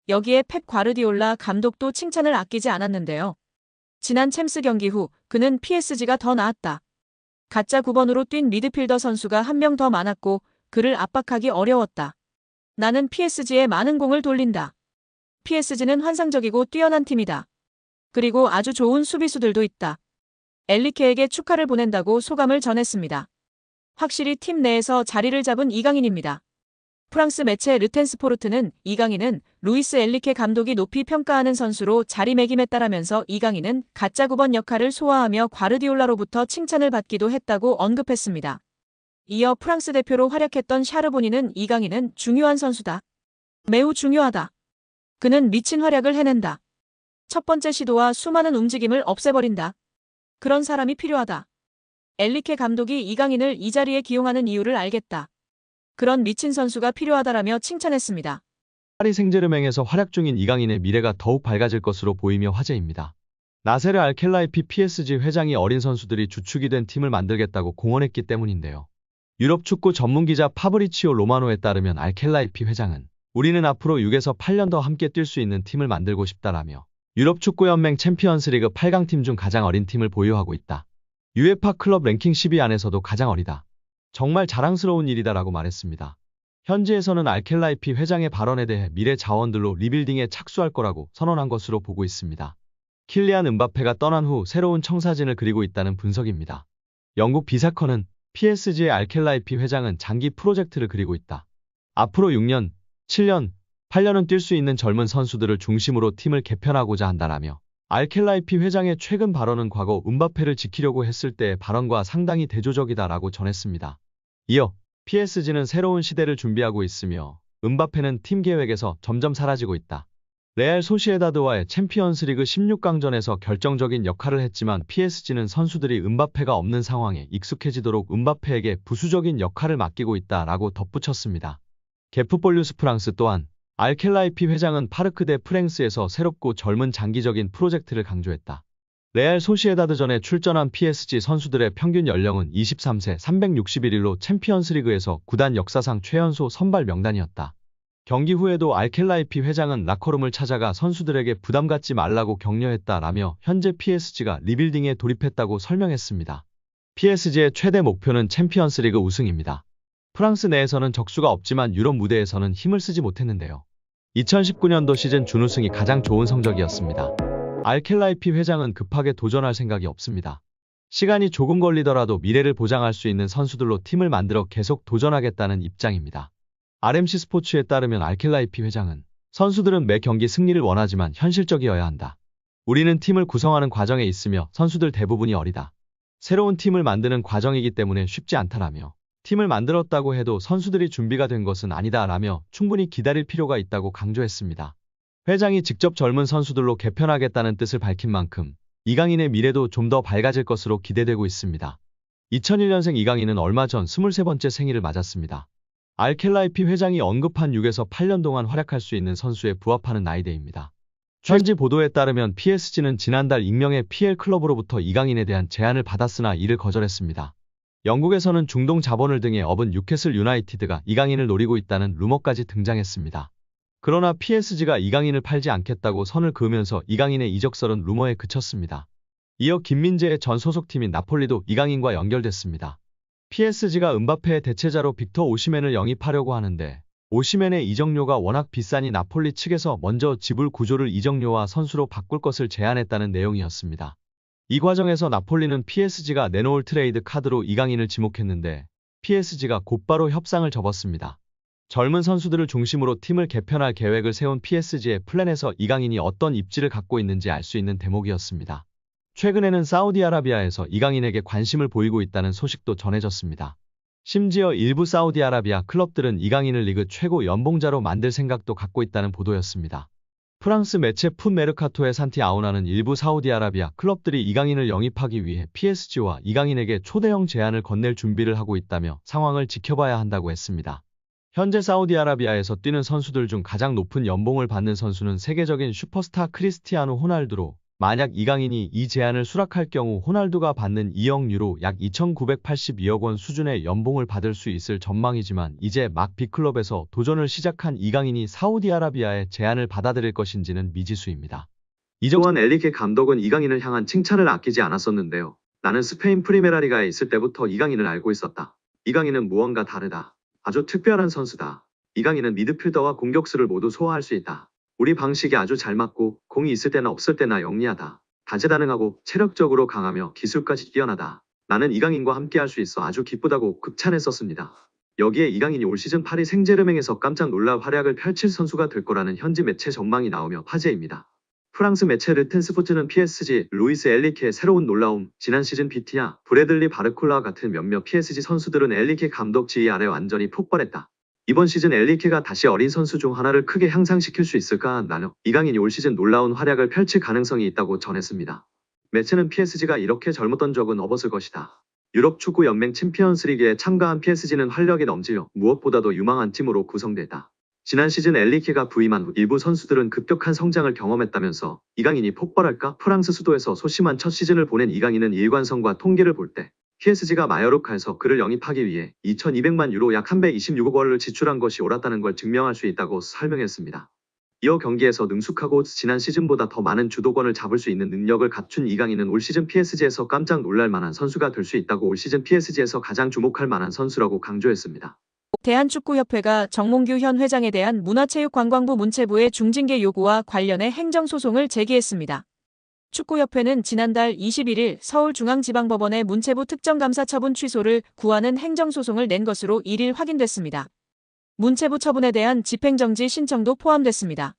여기에 펩 과르디올라 감독도 칭찬을 아끼지 않았는데요. 지난 챔스 경기 후 그는 PSG가 더 나았다. 가짜 9번으로 뛴 미드필더 선수가 한 명 더 많았고 그를 압박하기 어려웠다. 나는 PSG에 많은 공을 돌린다. PSG는 환상적이고 뛰어난 팀이다. 그리고 아주 좋은 수비수들도 있다. 엘리케에게 축하를 보낸다고 소감을 전했습니다. 확실히 팀 내에서 자리를 잡은 이강인입니다. 프랑스 매체 르텐스포르트는 이강인은 루이스 엘리케 감독이 높이 평가하는 선수로 자리매김했다라면서 이강인은 가짜 9번 역할을 소화하며 과르디올라로부터 칭찬을 받기도 했다고 언급했습니다. 이어 프랑스 대표로 활약했던 샤르보니는 이강인은 중요한 선수다. 매우 중요하다. 그는 미친 활약을 해낸다. 첫 번째 시도와 수많은 움직임을 없애버린다. 그런 사람이 필요하다. 엘리케 감독이 이강인을 이 자리에 기용하는 이유를 알겠다. 그런 미친 선수가 필요하다라며 칭찬했습니다. 파리 생제르맹에서 활약 중인 이강인의 미래가 더욱 밝아질 것으로 보이며 화제입니다. 나세르 알켈라이피 PSG 회장이 어린 선수들이 주축이 된 팀을 만들겠다고 공언했기 때문인데요. 유럽 축구 전문 기자 파브리치오 로마노에 따르면 알켈라이피 회장은 우리는 앞으로 6에서 8년 더 함께 뛸 수 있는 팀을 만들고 싶다라며 유럽 축구연맹 챔피언스리그 8강 팀 중 가장 어린 팀을 보유하고 있다. UEFA 클럽 랭킹 10위 안에서도 가장 어리다. 정말 자랑스러운 일이다라고 말했습니다. 현지에서는 알켈라이피 회장의 발언에 대해 미래 자원들로 리빌딩에 착수할 거라고 선언한 것으로 보고 있습니다. 킬리안 음바페가 떠난 후 새로운 청사진을 그리고 있다는 분석입니다. 영국 비사컨은 PSG의 알켈라이피 회장은 장기 프로젝트를 그리고 있다. 앞으로 6년, 7년, 8년은 뛸 수 있는 젊은 선수들을 중심으로 팀을 개편하고자 한다라며 알켈라이피 회장의 최근 발언은 과거 음바페를 지키려고 했을 때의 발언과 상당히 대조적이다라고 전했습니다. 이어 PSG는 새로운 시대를 준비하고 있으며 음바페는 팀 계획에서 점점 사라지고 있다. 레알 소시에다드와의 챔피언스리그 16강전에서 결정적인 역할을 했지만 PSG는 선수들이 음바페가 없는 상황에 익숙해지도록 음바페에게 부수적인 역할을 맡기고 있다라고 덧붙였습니다. 게프폴류스 프랑스 또한 알켈라이피 회장은 파르크 데 프랭스에서 새롭고 젊은 장기적인 프로젝트를 강조했다. 레알 소시에다드전에 출전한 PSG 선수들의 평균 연령은 23세 361일로 챔피언스리그에서 구단 역사상 최연소 선발 명단이었다. 경기 후에도 알켈라이피 회장은 라커룸을 찾아가 선수들에게 부담 갖지 말라고 격려했다라며 현재 PSG가 리빌딩에 돌입했다고 설명했습니다. PSG의 최대 목표는 챔피언스리그 우승입니다. 프랑스 내에서는 적수가 없지만 유럽 무대에서는 힘을 쓰지 못했는데요. 2019년도 시즌 준우승이 가장 좋은 성적이었습니다. 알켈라이피 회장은 급하게 도전할 생각이 없습니다. 시간이 조금 걸리더라도 미래를 보장할 수 있는 선수들로 팀을 만들어 계속 도전하겠다는 입장입니다. RMC 스포츠에 따르면 알켈라이피 회장은 선수들은 매 경기 승리를 원하지만 현실적이어야 한다. 우리는 팀을 구성하는 과정에 있으며 선수들 대부분이 어리다. 새로운 팀을 만드는 과정이기 때문에 쉽지 않다라며 팀을 만들었다고 해도 선수들이 준비가 된 것은 아니다라며 충분히 기다릴 필요가 있다고 강조했습니다. 회장이 직접 젊은 선수들로 개편하겠다는 뜻을 밝힌 만큼 이강인의 미래도 좀 더 밝아질 것으로 기대되고 있습니다. 2001년생 이강인은 얼마 전 23번째 생일을 맞았습니다. 알켈라이피 회장이 언급한 6에서 8년 동안 활약할 수 있는 선수에 부합하는 나이대입니다. 현지 보도에 따르면 PSG는 지난달 익명의 PL 클럽으로부터 이강인에 대한 제안을 받았으나 이를 거절했습니다. 영국에서는 중동 자본을 등에 업은 뉴캐슬 유나이티드가 이강인을 노리고 있다는 루머까지 등장했습니다. 그러나 PSG가 이강인을 팔지 않겠다고 선을 그으면서 이강인의 이적설은 루머에 그쳤습니다. 이어 김민재의 전 소속팀인 나폴리도 이강인과 연결됐습니다. PSG가 음바페의 대체자로 빅터 오시멘을 영입하려고 하는데 오시멘의 이적료가 워낙 비싸니 나폴리 측에서 먼저 지불 구조를 이적료와 선수로 바꿀 것을 제안했다는 내용이었습니다. 이 과정에서 나폴리는 PSG가 내놓을 트레이드 카드로 이강인을 지목했는데 PSG가 곧바로 협상을 접었습니다. 젊은 선수들을 중심으로 팀을 개편할 계획을 세운 PSG의 플랜에서 이강인이 어떤 입지를 갖고 있는지 알 수 있는 대목이었습니다. 최근에는 사우디아라비아에서 이강인에게 관심을 보이고 있다는 소식도 전해졌습니다. 심지어 일부 사우디아라비아 클럽들은 이강인을 리그 최고 연봉자로 만들 생각도 갖고 있다는 보도였습니다. 프랑스 매체 풋 메르카토의 산티 아우나는 일부 사우디아라비아 클럽들이 이강인을 영입하기 위해 PSG와 이강인에게 초대형 제안을 건넬 준비를 하고 있다며 상황을 지켜봐야 한다고 했습니다. 현재 사우디아라비아에서 뛰는 선수들 중 가장 높은 연봉을 받는 선수는 세계적인 슈퍼스타 크리스티아노 호날두로 만약 이강인이 이 제안을 수락할 경우 호날두가 받는 2억 유로 약 2,982억 원 수준의 연봉을 받을 수 있을 전망이지만 이제 막 B클럽에서 도전을 시작한 이강인이 사우디아라비아의 제안을 받아들일 것인지는 미지수입니다. 이정환 엘리케 감독은 이강인을 향한 칭찬을 아끼지 않았었는데요. 나는 스페인 프리메라리가에 있을 때부터 이강인을 알고 있었다. 이강인은 무언가 다르다. 아주 특별한 선수다. 이강인은 미드필더와 공격수를 모두 소화할 수 있다. 우리 방식이 아주 잘 맞고 공이 있을 때나 없을 때나 영리하다. 다재다능하고 체력적으로 강하며 기술까지 뛰어나다. 나는 이강인과 함께할 수 있어 아주 기쁘다고 극찬했었습니다. 여기에 이강인이 올 시즌 파리 생제르맹에서 깜짝 놀랄 활약을 펼칠 선수가 될 거라는 현지 매체 전망이 나오며 화제입니다. 프랑스 매체 르텐스포츠는 PSG, 루이스 엘리케의 새로운 놀라움, 지난 시즌 비티냐, 브래들리 바르콜라와 같은 몇몇 PSG 선수들은 엘리케 감독 지휘 아래 완전히 폭발했다. 이번 시즌 엘리케가 다시 어린 선수 중 하나를 크게 향상시킬 수 있을까? 나는 이강인이 올 시즌 놀라운 활약을 펼칠 가능성이 있다고 전했습니다. 매체는 PSG가 이렇게 젊었던 적은 없었을 것이다. 유럽 축구 연맹 챔피언스리그에 참가한 PSG는 활력이 넘치며 무엇보다도 유망한 팀으로 구성됐다. 지난 시즌 엘리케가 부임한 후 일부 선수들은 급격한 성장을 경험했다면서 이강인이 폭발할까? 프랑스 수도에서 소심한 첫 시즌을 보낸 이강인은 일관성과 통계를 볼 때 PSG가 마요르카에서 그를 영입하기 위해 2,200만 유로 약 326억 원을 지출한 것이 옳았다는 걸 증명할 수 있다고 설명했습니다. 이어 경기에서 능숙하고 지난 시즌보다 더 많은 주도권을 잡을 수 있는 능력을 갖춘 이강인은 올 시즌 PSG에서 깜짝 놀랄 만한 선수가 될 수 있다고 올 시즌 PSG에서 가장 주목할 만한 선수라고 강조했습니다. 대한축구협회가 정몽규 현 회장에 대한 문화체육관광부 문체부의 중징계 요구와 관련해 행정소송을 제기했습니다. 축구협회는 지난달 21일 서울중앙지방법원에 문체부 특정감사 처분 취소를 구하는 행정소송을 낸 것으로 1일 확인됐습니다. 문체부 처분에 대한 집행정지 신청도 포함됐습니다.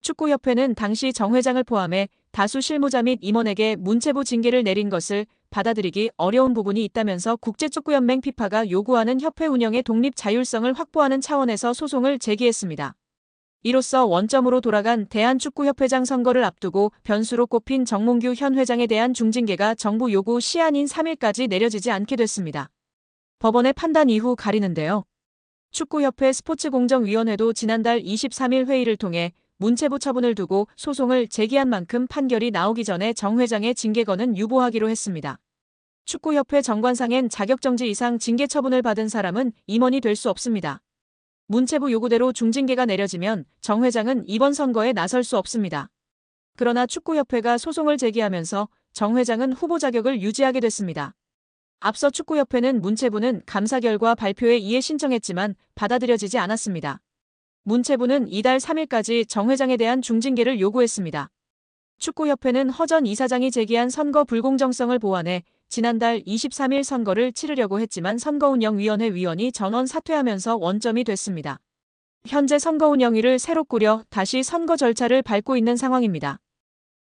축구협회는 당시 정 회장을 포함해 다수 실무자 및 임원에게 문체부 징계를 내린 것을 받아들이기 어려운 부분이 있다면서 국제축구연맹 FIFA가 요구하는 협회 운영의 독립 자율성을 확보하는 차원에서 소송을 제기했습니다. 이로써 원점으로 돌아간 대한축구협회장 선거를 앞두고 변수로 꼽힌 정몽규 현 회장에 대한 중징계가 정부 요구 시한인 3일까지 내려지지 않게 됐습니다. 법원의 판단 이후 가리는데요. 축구협회 스포츠공정위원회도 지난달 23일 회의를 통해 문체부 처분을 두고 소송을 제기한 만큼 판결이 나오기 전에 정 회장의 징계건은 유보하기로 했습니다. 축구협회 정관상엔 자격정지 이상 징계 처분을 받은 사람은 임원이 될 수 없습니다. 문체부 요구대로 중징계가 내려지면 정 회장은 이번 선거에 나설 수 없습니다. 그러나 축구협회가 소송을 제기하면서 정 회장은 후보 자격을 유지하게 됐습니다. 앞서 축구협회는 문체부는 감사 결과 발표에 이의 신청했지만 받아들여지지 않았습니다. 문체부는 이달 3일까지 정 회장에 대한 중징계를 요구했습니다. 축구협회는 허전 이사장이 제기한 선거 불공정성을 보완해 지난달 23일 선거를 치르려고 했지만 선거운영위원회 위원이 전원 사퇴하면서 원점이 됐습니다. 현재 선거운영위를 새로 꾸려 다시 선거 절차를 밟고 있는 상황입니다.